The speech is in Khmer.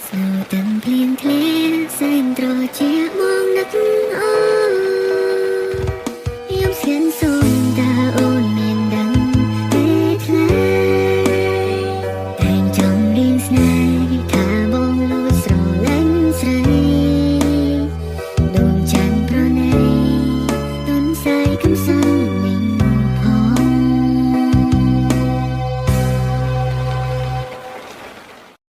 ស្នូទាំងភ្លៀងធ្លាសែនត្រជាបងនឹកអូខ្ញុំស្គាល់សូនតើអូនមានដឹងទេថ្លៃតែងចង់រៀនស្នេហ៍ថាបងលួចស្រឡាញ់ស្រីដួងច័ន្ទប្រណីទុនសាយកំសត់